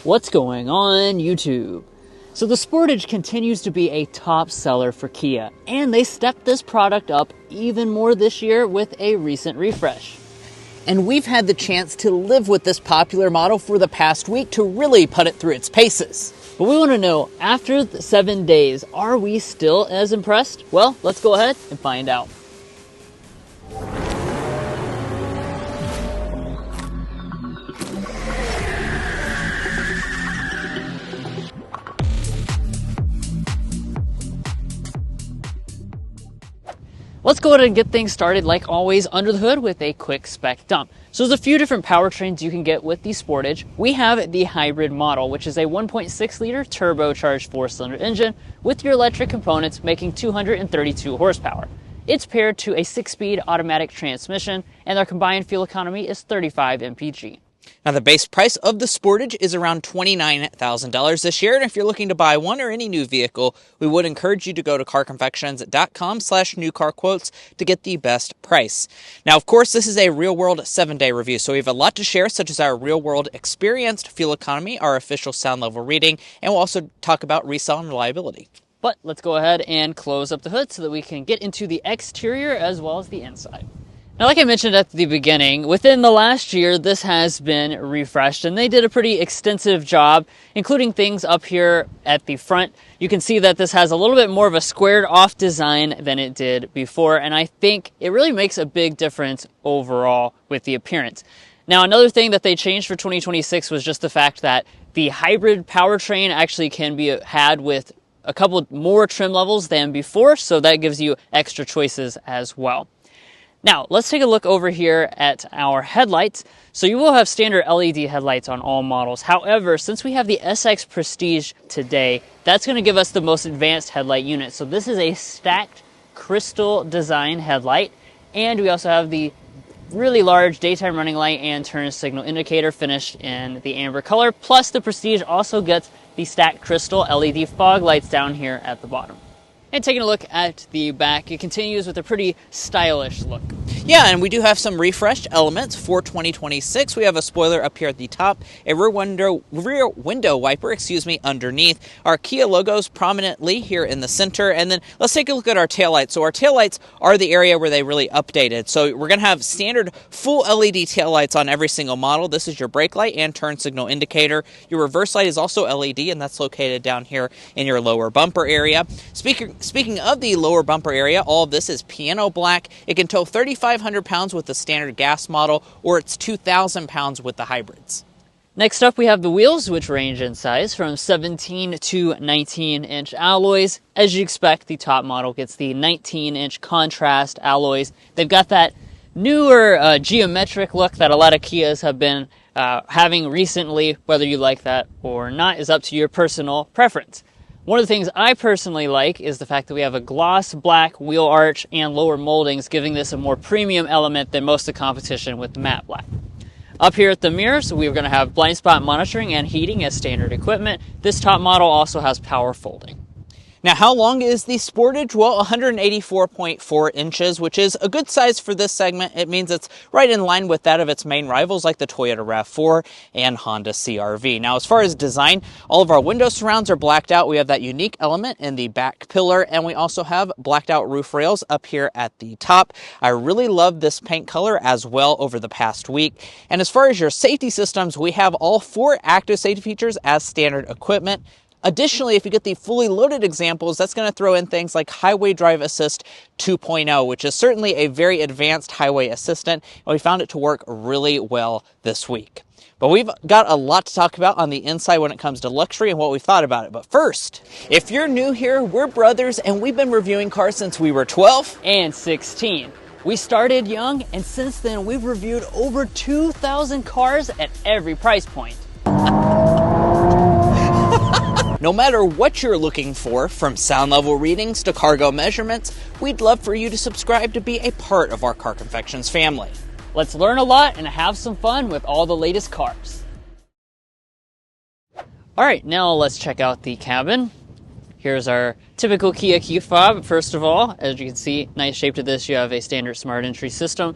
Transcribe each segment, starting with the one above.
What's going on YouTube? So the Sportage continues to be a top seller for Kia, and they stepped this product up even more this year with a recent refresh. And we've had the chance to live with this popular model for the past week to really put it through its paces. But we want to know, after 7 days, are we still as impressed? Well, let's go ahead and find out. Let's go ahead and get things started, like always, under the hood with a quick spec dump. So there's a few different powertrains you can get with the Sportage. We have the hybrid model, which is a 1.6 liter turbocharged 4-cylinder engine with your electric components making 232 horsepower. It's paired to a 6-speed automatic transmission, and their combined fuel economy is 35 mpg. Now, the base price of the Sportage is around $29,000 this year, and if you're looking to buy one or any new vehicle, we would encourage you to go to carconfections.com/newcarquotes to get the best price. Now, of course, this is a real-world 7-day review, so we have a lot to share, such as our real-world experienced fuel economy, our official sound level reading, and we'll also talk about resale and reliability. But let's go ahead and close up the hood so that we can get into the exterior as well as the inside. Now, like I mentioned at the beginning, within the last year, this has been refreshed, and they did a pretty extensive job, including things up here at the front. You can see that this has a little bit more of a squared off design than it did before, and I think it really makes a big difference overall with the appearance. Now, another thing that they changed for 2026 was just the fact that the hybrid powertrain actually can be had with a couple more trim levels than before, so that gives you extra choices as well. Now, let's take a look over here at our headlights. So you will have standard LED headlights on all models. However, since we have the SX Prestige today, that's going to give us the most advanced headlight unit. So this is a stacked crystal design headlight. And we also have the really large daytime running light and turn signal indicator finished in the amber color. Plus, the Prestige also gets the stacked crystal LED fog lights down here at the bottom. And taking a look at the back, it continues with a pretty stylish look. Yeah, and we do have some refreshed elements for 2026. We have a spoiler up here at the top, a rear window wiper, underneath. Our Kia logos prominently here in the center. And then let's take a look at our taillights. So our taillights are the area where they really updated. So we're going to have standard full LED taillights on every single model. This is your brake light and turn signal indicator. Your reverse light is also LED, and that's located down here in your lower bumper area. Speaking of the lower bumper area, all of this is piano black. It can tow 3,500 pounds with the standard gas model, or it's 2,000 pounds with the hybrids. Next up, we have the wheels, which range in size from 17 to 19-inch alloys. As you expect, the top model gets the 19-inch contrast alloys. They've got that newer geometric look that a lot of Kias have been having recently. Whether you like that or not is up to your personal preference. One of the things I personally like is the fact that we have a gloss black wheel arch and lower moldings, giving this a more premium element than most of the competition with matte black. Up here at the mirrors, we're going to have blind spot monitoring and heating as standard equipment. This top model also has power folding. Now, how long is the Sportage? Well, 184.4 inches, which is a good size for this segment. It means it's right in line with that of its main rivals like the Toyota RAV4 and Honda CR-V. Now, as far as design, all of our window surrounds are blacked out. We have that unique element in the back pillar, and we also have blacked out roof rails up here at the top. I really love this paint color as well over the past week. And as far as your safety systems, we have all 4 active safety features as standard equipment. Additionally, if you get the fully loaded examples, that's going to throw in things like Highway Drive Assist 2.0, which is certainly a very advanced highway assistant, and we found it to work really well this week. But we've got a lot to talk about on the inside when it comes to luxury and what we thought about it. But first, if you're new here, we're brothers, and we've been reviewing cars since we were 12 and 16. We started young, and since then, we've reviewed over 2,000 cars at every price point. No matter what you're looking for, from sound level readings to cargo measurements, we'd love for you to subscribe to be a part of our Car Confections family. Let's learn a lot and have some fun with all the latest cars. All right, now let's check out the cabin. Here's our typical Kia key fob. First of all, as you can see, nice shape to this. You have a standard smart entry system.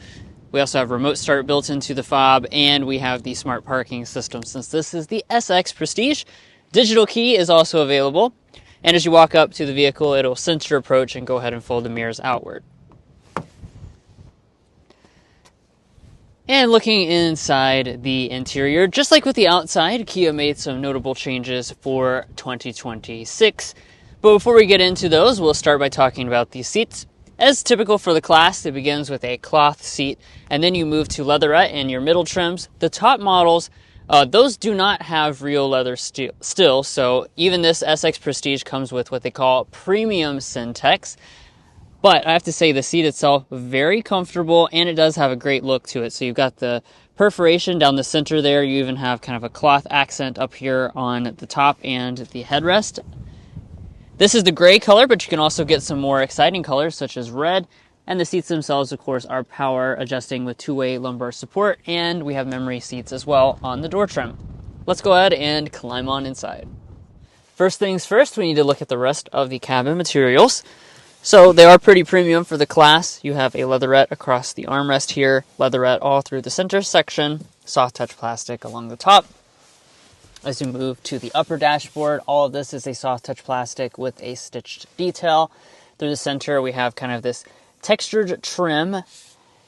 We also have remote start built into the fob, and we have the smart parking system. Since this is the SX Prestige, digital key is also available. And as you walk up to the vehicle, it'll sense your approach and go ahead and fold the mirrors outward. And looking inside the interior, just like with the outside, Kia made some notable changes for 2026. But before we get into those, we'll start by talking about these seats. As typical for the class, it begins with a cloth seat, and then you move to leatherette in your middle trims. The top models, those do not have real leather still, so even this SX Prestige comes with what they call premium Syntex. But I have to say the seat itself, very comfortable, and it does have a great look to it. So you've got the perforation down the center there. You even have kind of a cloth accent up here on the top and the headrest. This is the gray color, but you can also get some more exciting colors such as red. And the seats themselves, of course, are power adjusting with two-way lumbar support, and we have memory seats as well on the door trim. Let's go ahead and climb on inside. First things first, we need to look at the rest of the cabin materials. So they are pretty premium for the class. You have a leatherette across the armrest here, leatherette all through the center section, soft touch plastic along the top. As you move to the upper dashboard, all of this is a soft touch plastic with a stitched detail. Through the center, we have kind of this textured trim,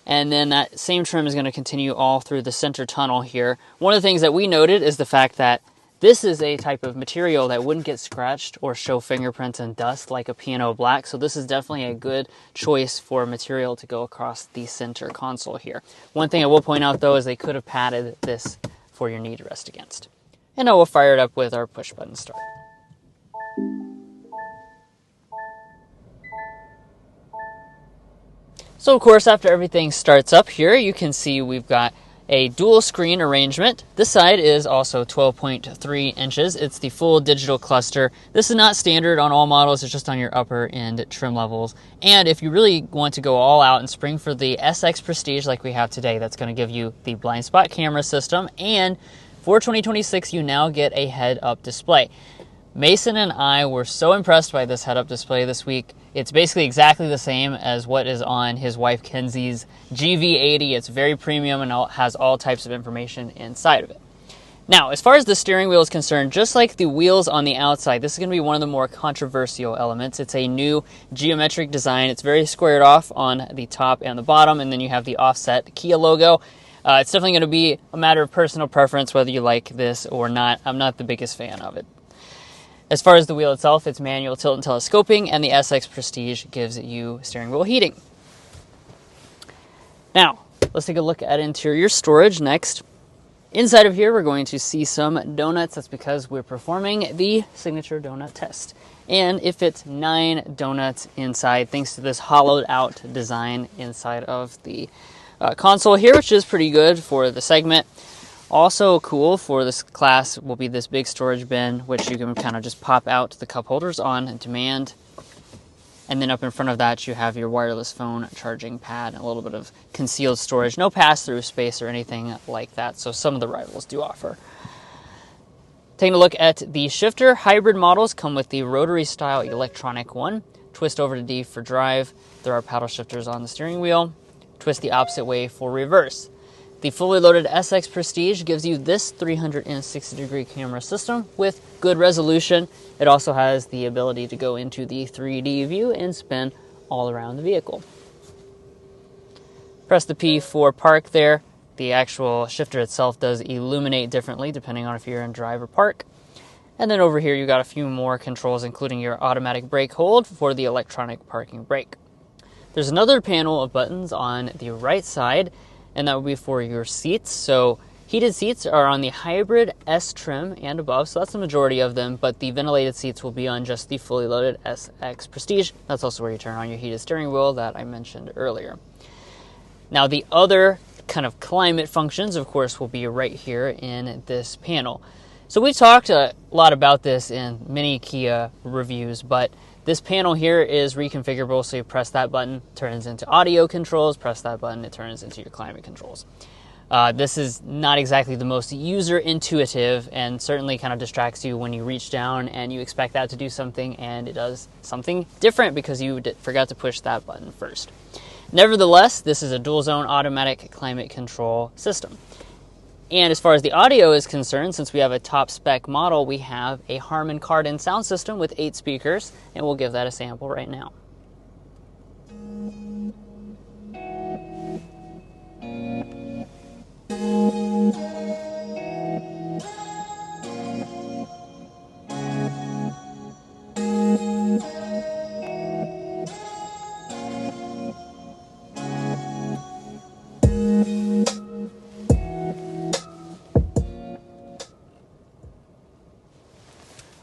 and then that same trim is going to continue all through the center tunnel here. One of the things that we noted is the fact that this is a type of material that wouldn't get scratched or show fingerprints and dust like a piano black, so this is definitely a good choice for material to go across the center console here. One thing I will point out though is they could have padded this for your knee to rest against. And now we'll fire it up with our push button start. So of course, after everything starts up here, you can see we've got a dual screen arrangement. This side is also 12.3 inches. It's the full digital cluster. This is not standard on all models. It's just on your upper end trim levels. And if you really want to go all out and spring for the SX Prestige like we have today, that's going to give you the blind spot camera system. And for 2026, you now get a head-up display. Mason and I were so impressed by this head-up display this week. It's basically exactly the same as what is on his wife Kenzie's GV80. It's very premium and has all types of information inside of it. Now, as far as the steering wheel is concerned, just like the wheels on the outside, this is going to be one of the more controversial elements. It's a new geometric design. It's very squared off on the top and the bottom, and then you have the offset Kia logo. It's definitely going to be a matter of personal preference whether you like this or not. I'm not the biggest fan of it. As far as the wheel itself, it's manual tilt and telescoping, and the SX Prestige gives you steering wheel heating. Now, let's take a look at interior storage next. Inside of here, we're going to see some donuts. That's because we're performing the signature donut test. And it fits 9 donuts inside, thanks to this hollowed out design inside of the console here, which is pretty good for the segment. Also cool for this class will be this big storage bin, which you can kind of just pop out the cup holders on demand. And then up in front of that, you have your wireless phone charging pad and a little bit of concealed storage. No pass-through space or anything like that, so some of the rivals do offer. Taking a look at the shifter, hybrid models come with the rotary style electronic one. Twist over to D for drive. There are paddle shifters on the steering wheel. Twist the opposite way for reverse. The fully loaded SX Prestige gives you this 360-degree camera system with good resolution. It also has the ability to go into the 3D view and spin all around the vehicle. Press the P for park there. The actual shifter itself does illuminate differently depending on if you're in drive or park. And then over here you got a few more controls, including your automatic brake hold for the electronic parking brake. There's another panel of buttons on the right side, and that will be for your seats. So heated seats are on the hybrid S trim and above, so that's the majority of them, but the ventilated seats will be on just the fully loaded SX Prestige. That's also where you turn on your heated steering wheel that I mentioned earlier. Now the other kind of climate functions, of course, will be right here in this panel. So we talked a lot about this in many Kia reviews, but this panel here is reconfigurable, so you press that button, turns into audio controls, press that button, it turns into your climate controls. This is not exactly the most user-intuitive and certainly kind of distracts you when you reach down and you expect that to do something and it does something different because you forgot to push that button first. Nevertheless, this is a dual zone automatic climate control system. And as far as the audio is concerned, since we have a top spec model, we have a Harman Kardon sound system with 8 speakers, and we'll give that a sample right now.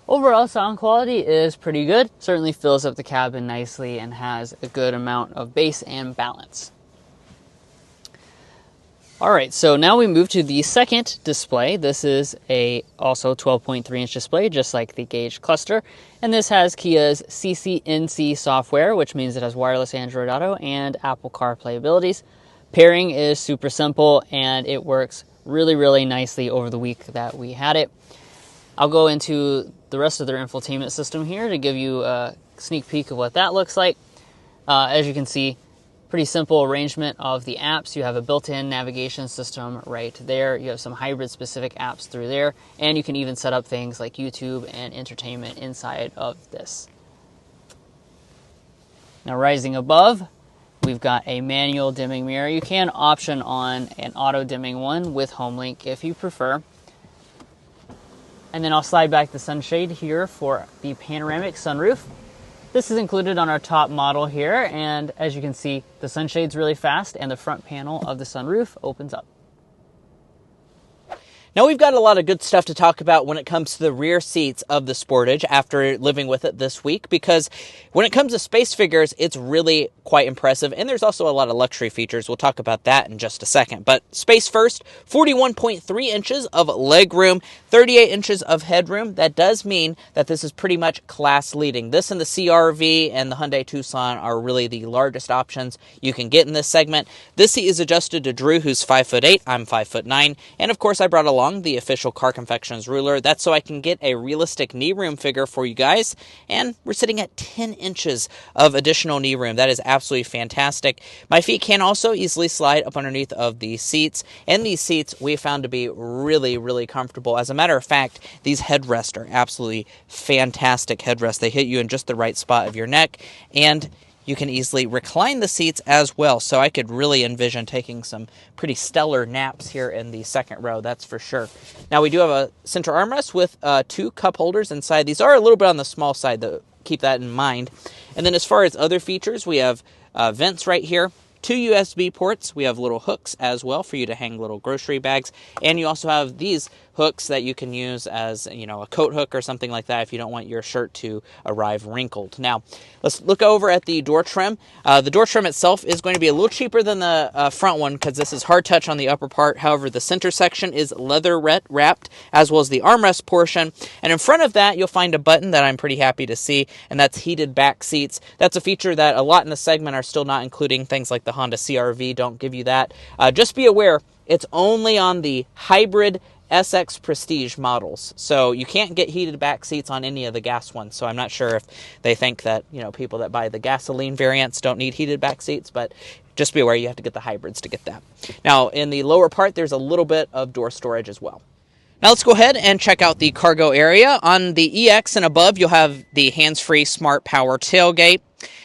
Overall sound quality is pretty good, certainly fills up the cabin nicely and has a good amount of bass and balance. Alright, so now we move to the second display. This is also 12.3 inch display, just like the Gauge cluster. And this has Kia's CCNC software, which means it has wireless Android Auto and Apple CarPlay abilities. Pairing is super simple and it works really nicely over the week that we had it. I'll go into the rest of their infotainment system here to give you a sneak peek of what that looks like. As you can see, pretty simple arrangement of the apps. You have a built-in navigation system right there. You have some hybrid specific apps through there, and you can even set up things like YouTube and entertainment inside of this. Now rising above, we've got a manual dimming mirror. You can option on an auto dimming one with HomeLink if you prefer. And then I'll slide back the sunshade here for the panoramic sunroof. This is included on our top model here, and as you can see, the sunshade's really fast and the front panel of the sunroof opens up. Now we've got a lot of good stuff to talk about when it comes to the rear seats of the Sportage after living with it this week, because when it comes to space figures, it's really quite impressive, and there's also a lot of luxury features. We'll talk about that in just a second. But space first, 41.3 inches of legroom, 38 inches of headroom. That does mean that this is pretty much class leading. This and the CR-V and the Hyundai Tucson are really the largest options you can get in this segment. This seat is adjusted to Drew, who's 5'8", I'm 5'9", and of course I brought along the official Car Confections ruler. That's so I can get a realistic knee room figure for you guys, and we're sitting at 10 inches of additional knee room. That is absolutely fantastic. My feet can also easily slide up underneath of the seats, and these seats we found to be really comfortable. As a matter of fact, these headrests are absolutely fantastic headrests. They hit you in just the right spot of your neck, and you can easily recline the seats as well. So I could really envision taking some pretty stellar naps here in the second row, that's for sure. Now we do have a center armrest with 2 cup holders inside. These are a little bit on the small side, though. Keep that in mind. And then as far as other features, we have vents right here. 2 USB ports. We have little hooks as well for you to hang little grocery bags. And you also have these hooks that you can use as, a coat hook or something like that if you don't want your shirt to arrive wrinkled. Now, let's look over at the door trim. The door trim itself is going to be a little cheaper than the front one because this is hard touch on the upper part. However, the center section is leather wrapped, as well as the armrest portion. And in front of that, you'll find a button that I'm pretty happy to see, and that's heated back seats. That's a feature that a lot in the segment are still not including. Things like the Honda CR-V don't give you that. Just be aware, it's only on the hybrid SX Prestige models. So you can't get heated back seats on any of the gas ones. So I'm not sure if they think that, people that buy the gasoline variants don't need heated back seats, but just be aware you have to get the hybrids to get that. Now, in the lower part, there's a little bit of door storage as well. Now let's go ahead and check out the cargo area. On the EX and above, you'll have the hands-free smart power tailgate.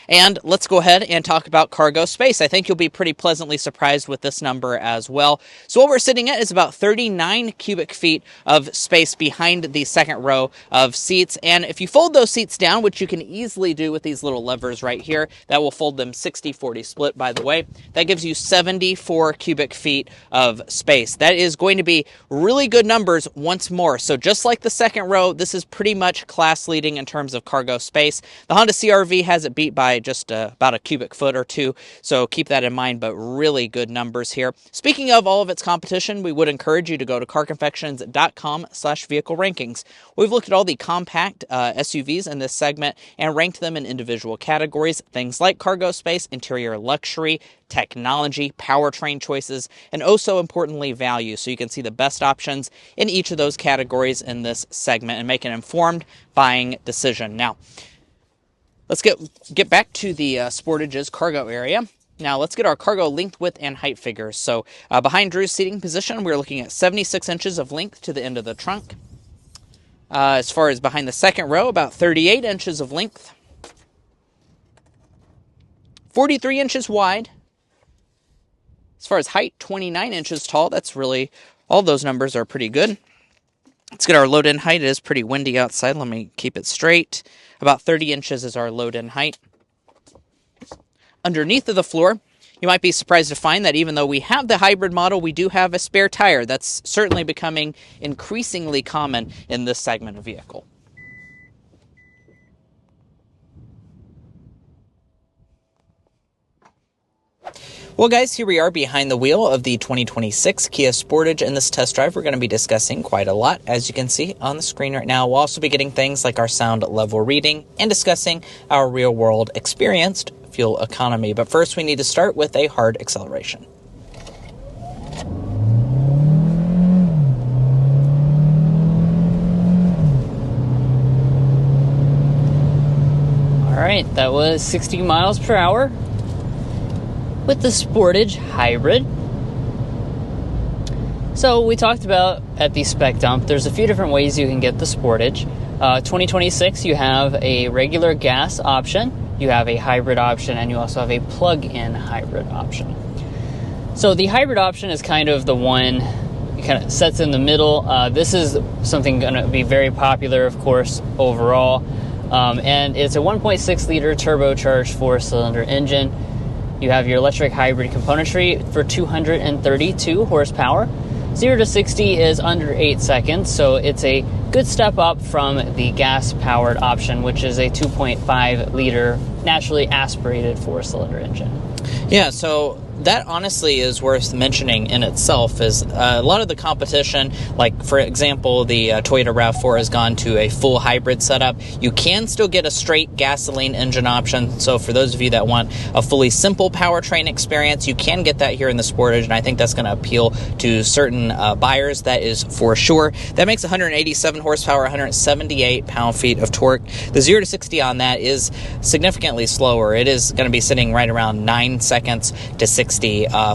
And let's go ahead and talk about cargo space. I think you'll be pretty pleasantly surprised with this number as well. So what we're sitting at is about 39 cubic feet of space behind the second row of seats. And if you fold those seats down, which you can easily do with these little levers right here, that will fold them 60-40 split, by the way. That gives you 74 cubic feet of space. That is going to be really good numbers once more. So just like the second row, this is pretty much class leading in terms of cargo space. The Honda CR-V has it beat by just about a cubic foot or two, so keep that in mind, but really good numbers here. Speaking of all of its competition, we would encourage you to go to carconfections.com/vehicle rankings. We've looked at all the compact SUVs in this segment and ranked them in individual categories, things like cargo space, interior luxury, technology, powertrain choices, and oh so importantly, value. So you can see the best options in each of those categories in this segment and make an informed buying decision. Now, let's get back to the Sportage's cargo area. Now let's get our cargo length, width, and height figures. So behind Drew's seating position, we're looking at 76 inches of length to the end of the trunk. As far as behind the second row, about 38 inches of length. 43 inches wide. As far as height, 29 inches tall. That's really, all those numbers are pretty good. Let's get our load-in height. It is pretty windy outside. Let me keep it straight. About 30 inches is our load-in height. Underneath of the floor, you might be surprised to find that even though we have the hybrid model, we do have a spare tire. That's certainly becoming increasingly common in this segment of vehicle. Well, guys, here we are behind the wheel of the 2026 Kia Sportage. In this test drive, we're going to be discussing quite a lot, as you can see on the screen right now. We'll also be getting things like our sound level reading and discussing our real-world experienced fuel economy. But first, we need to start with a hard acceleration. All right, that was 60 miles per hour with the Sportage Hybrid. So we talked about at the spec dump, there's a few different ways you can get the Sportage. 2026, you have a regular gas option, you have a hybrid option, and you also have a plug-in hybrid option. So the hybrid option is kind of the one it kind of sets in the middle. This is something going to be very popular, of course, overall. And it's a 1.6 liter turbocharged 4-cylinder engine. You have your electric hybrid componentry for 232 horsepower. 0 to 60 is under 8 seconds, so it's a good step up from the gas-powered option, which is a 2.5 liter naturally aspirated 4-cylinder engine. Yeah, so that honestly is worth mentioning in itself. Is a lot of the competition, like for example the Toyota RAV4 has gone to a full hybrid setup. You can still get a straight gasoline engine option, so for those of you that want a fully simple powertrain experience, you can get that here in the Sportage, and I think that's going to appeal to certain buyers, that is for sure. That makes 187 horsepower, 178 pound-feet of torque. The 0 to 60 on that is significantly slower. It is going to be sitting right around 9 seconds to 60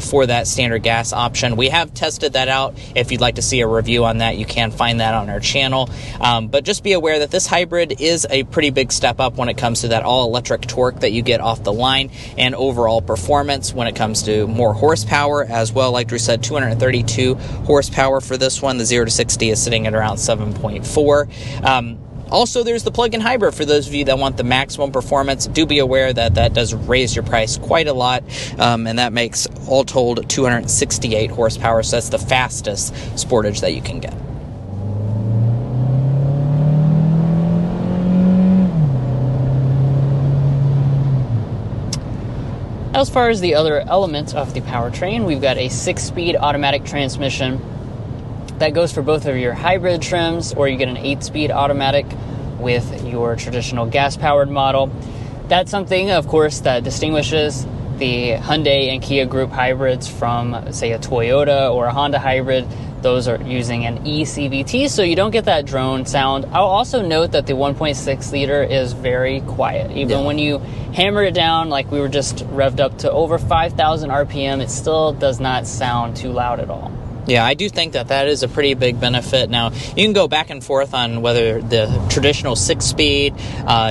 for that standard gas option. We have tested that out. If you'd like to see a review on that, you can find that on our channel. But just be aware that this hybrid is a pretty big step up when it comes to that all-electric torque that you get off the line and overall performance when it comes to more horsepower as well. Like Drew said, 232 horsepower for this one. The 0 to 60 is sitting at around 7.4. Also, there's the plug-in hybrid for those of you that want the maximum performance. Do be aware that that does raise your price quite a lot, and that makes, all told, 268 horsepower, so that's the fastest Sportage that you can get. As far as the other elements of the powertrain, we've got a 6-speed automatic transmission that goes for both of your hybrid trims, or you get an 8-speed automatic with your traditional gas-powered model. That's something, of course, that distinguishes the Hyundai and Kia Group hybrids from, say, a Toyota or a Honda hybrid. Those are using an eCVT, so you don't get that drone sound. I'll also note that the 1.6 liter is very quiet. Even when you hammer it down, like we were just revved up to over 5,000 RPM, it still does not sound too loud at all. Yeah, I do think that that is a pretty big benefit. Now, you can go back and forth on whether the traditional 6-speed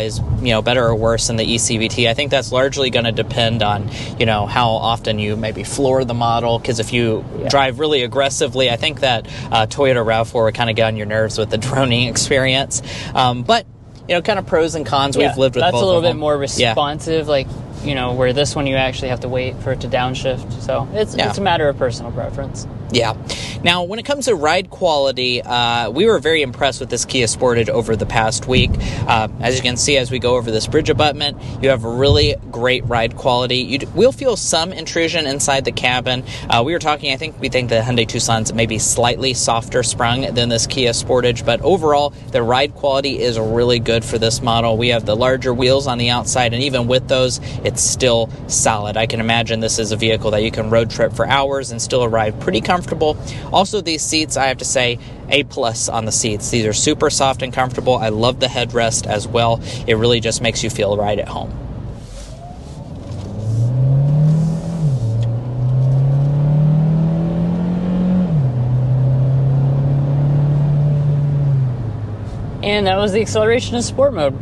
is, better or worse than the eCVT. I think that's largely going to depend on, how often you maybe floor the model. Because if you drive really aggressively, I think that Toyota RAV4 would kind of get on your nerves with the droning experience. But kind of pros and cons. We've lived with both of them. That's a little bit more responsive, where this one you actually have to wait for it to downshift. So it's a matter of personal preference. Yeah. Now, when it comes to ride quality, we were very impressed with this Kia Sportage over the past week. As you can see, as we go over this bridge abutment, you have really great ride quality. You will feel some intrusion inside the cabin. We think the Hyundai Tucson's maybe slightly softer sprung than this Kia Sportage, but overall, the ride quality is really good for this model. We have the larger wheels on the outside, and even with those, it's still solid. I can imagine this is a vehicle that you can road trip for hours and still arrive pretty comfortable. Also, these seats, I have to say, A+ on the seats. These are super soft and comfortable. I love the headrest as well. It really just makes you feel right at home. And that was the acceleration in sport mode.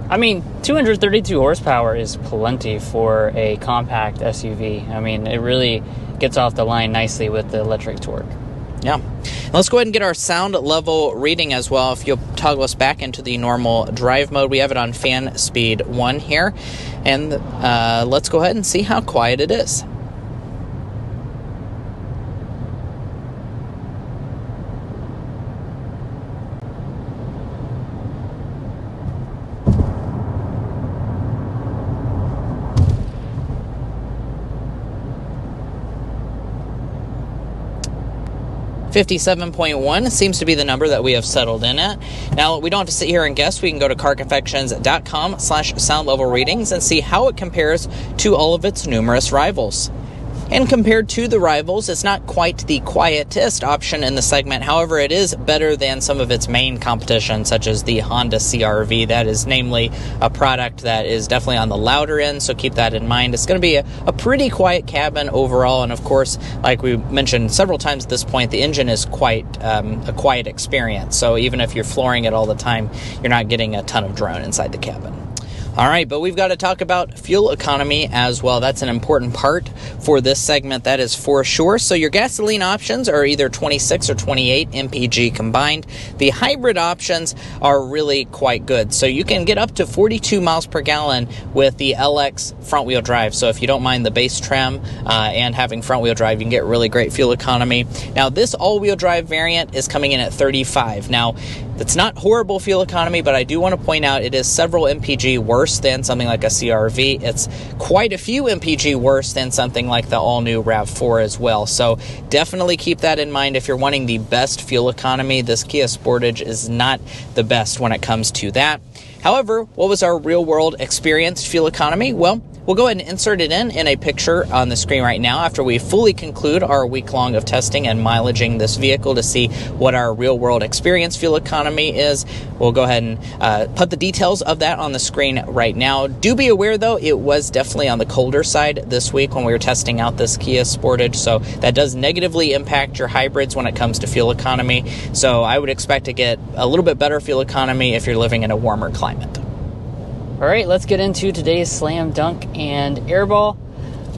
I mean, 232 horsepower is plenty for a compact SUV. I mean, it really gets off the line nicely with the electric torque. Yeah. Let's go ahead and get our sound level reading as well. If you'll toggle us back into the normal drive mode, we have it on fan speed 1 here. And let's go ahead and see how quiet it is. $57.1 seems to be the number that we have settled in at. Now, we don't have to sit here and guess. We can go to carconfections.com/sound level readings and see how it compares to all of its numerous rivals. And compared to the rivals, it's not quite the quietest option in the segment. However, it is better than some of its main competition, such as the Honda CR-V. That is namely a product that is definitely on the louder end, so keep that in mind. It's going to be a pretty quiet cabin overall, and of course, like we mentioned several times at this point, the engine is quite a quiet experience. So even if you're flooring it all the time, you're not getting a ton of drone inside the cabin. All right, but we've got to talk about fuel economy as well. That's an important part for this segment, that is for sure. So your gasoline options are either 26 or 28 mpg combined. The hybrid options are really quite good. So you can get up to 42 miles per gallon with the LX front-wheel drive. So if you don't mind the base trim and having front-wheel drive, you can get really great fuel economy. Now, this all-wheel drive variant is coming in at 35. Now, it's not horrible fuel economy, but I do want to point out it is several mpg worse than something like a CR-V. It's quite a few mpg worse than something like the all-new RAV4 as well. So definitely keep that in mind if you're wanting the best fuel economy. This Kia Sportage is not the best when it comes to that. However, what was our real-world experienced fuel economy? Well, we'll go ahead and insert it in a picture on the screen right now after we fully conclude our week-long of testing and mileaging this vehicle to see what our real-world experience fuel economy is. We'll go ahead and put the details of that on the screen right now. Do be aware, though, it was definitely on the colder side this week when we were testing out this Kia Sportage, so that does negatively impact your hybrids when it comes to fuel economy. So I would expect to get a little bit better fuel economy if you're living in a warmer climate. All right, let's get into today's Slam Dunk and Airball.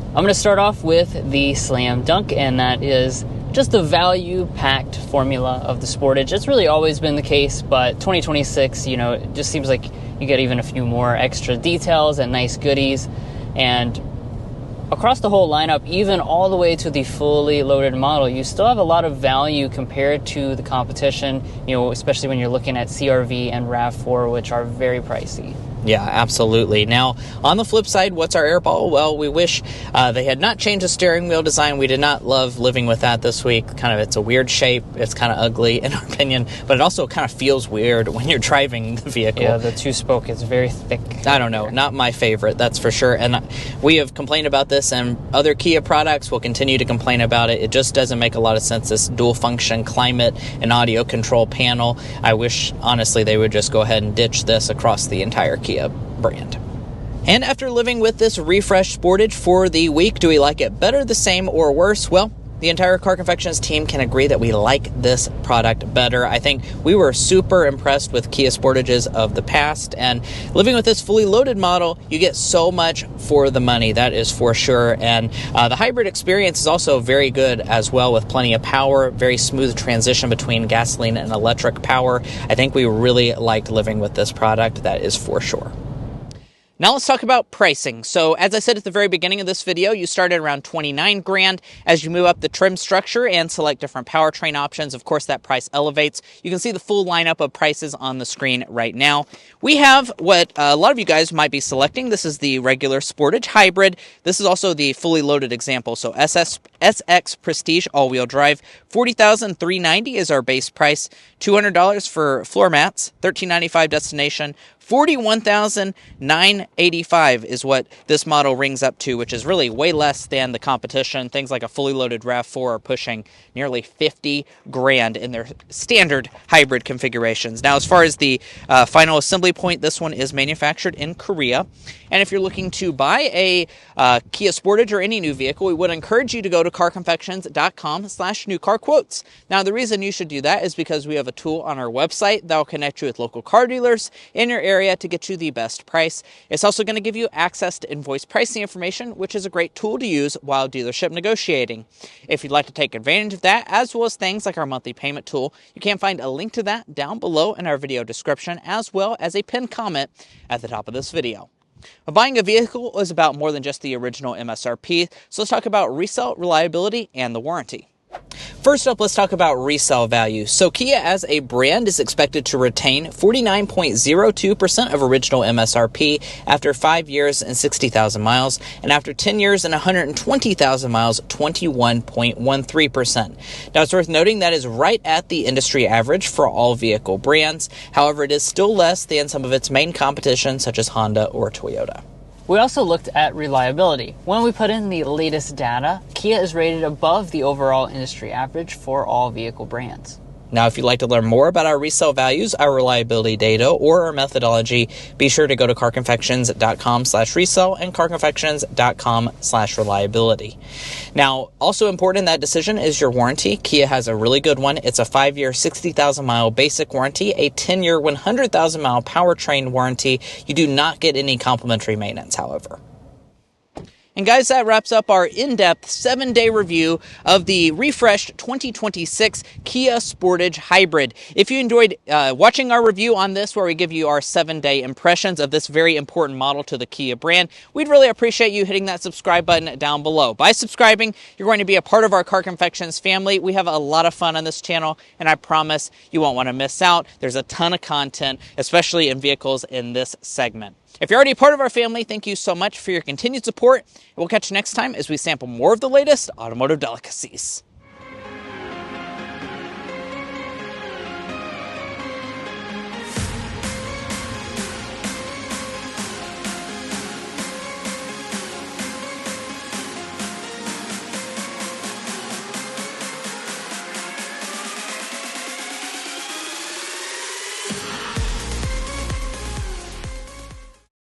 I'm going to start off with the Slam Dunk, and that is just the value-packed formula of the Sportage. It's really always been the case, but 2026, it just seems like you get even a few more extra details and nice goodies. And across the whole lineup, even all the way to the fully loaded model, you still have a lot of value compared to the competition, especially when you're looking at CR-V and RAV4, which are very pricey. Yeah, absolutely. Now, on the flip side, what's our airball? Well, we wish they had not changed the steering wheel design. We did not love living with that this week. It's a weird shape. It's kind of ugly, in our opinion, but it also kind of feels weird when you're driving the vehicle. Yeah, the two-spoke is very thick. I don't know. Not my favorite, that's for sure. And we have complained about this, and other Kia products will continue to complain about it. It just doesn't make a lot of sense, this dual-function climate and audio control panel. I wish, honestly, they would just go ahead and ditch this across the entire Kia brand. And after living with this refreshed Sportage for the week, do we like it better, the same, or worse? Well, the entire Car Confections team can agree that we like this product better. I think we were super impressed with Kia Sportages of the past, and living with this fully loaded model, you get so much for the money, that is for sure. And the hybrid experience is also very good as well, with plenty of power, very smooth transition between gasoline and electric power. I think we really liked living with this product, that is for sure. Now let's talk about pricing. So as I said at the very beginning of this video, you start at around $29,000. As you move up the trim structure and select different powertrain options, of course that price elevates. You can see the full lineup of prices on the screen right now. We have what a lot of you guys might be selecting. This is the regular Sportage Hybrid. This is also the fully loaded example. So SX Prestige all-wheel drive, $40,390 is our base price. $200 for floor mats, $1395 destination, $41,985 is what this model rings up to, which is really way less than the competition. Things like a fully loaded RAV4 are pushing nearly 50 grand in their standard hybrid configurations. Now, as far as the final assembly point, this one is manufactured in Korea. And if you're looking to buy a Kia Sportage or any new vehicle, we would encourage you to go to carconfections.com/newcarquotes. Now, the reason you should do that is because we have a tool on our website that will connect you with local car dealers in your area to get you the best price. It's also going to give you access to invoice pricing information, which is a great tool to use while dealership negotiating. If you'd like to take advantage of that, as well as things like our monthly payment tool, you can find a link to that down below in our video description, as well as a pinned comment at the top of this video. But buying a vehicle is about more than just the original MSRP, so let's talk about resale, reliability, and the warranty. First up, let's talk about resale value. So Kia as a brand is expected to retain 49.02% of original MSRP after 5 years and 60,000 miles, and after 10 years and 120,000 miles, 21.13%. Now, it's worth noting that is right at the industry average for all vehicle brands. However, it is still less than some of its main competition, such as Honda or Toyota. We also looked at reliability. When we put in the latest data, Kia is rated above the overall industry average for all vehicle brands. Now, if you'd like to learn more about our resale values, our reliability data, or our methodology, be sure to go to carconfections.com/resale and carconfections.com/reliability. Now, also important in that decision is your warranty. Kia has a really good one. It's a 5-year, 60,000 mile basic warranty, a 10-year, 100,000 mile powertrain warranty. You do not get any complimentary maintenance, however. And guys, that wraps up our in-depth 7-day review of the refreshed 2026 Kia Sportage Hybrid. If you enjoyed watching our review on this, where we give you our 7-day impressions of this very important model to the Kia brand, we'd really appreciate you hitting that subscribe button down below. By subscribing, you're going to be a part of our Car Confections family. We have a lot of fun on this channel, and I promise you won't want to miss out. There's a ton of content, especially in vehicles in this segment. If you're already a part of our family, thank you so much for your continued support. We'll catch you next time as we sample more of the latest automotive delicacies.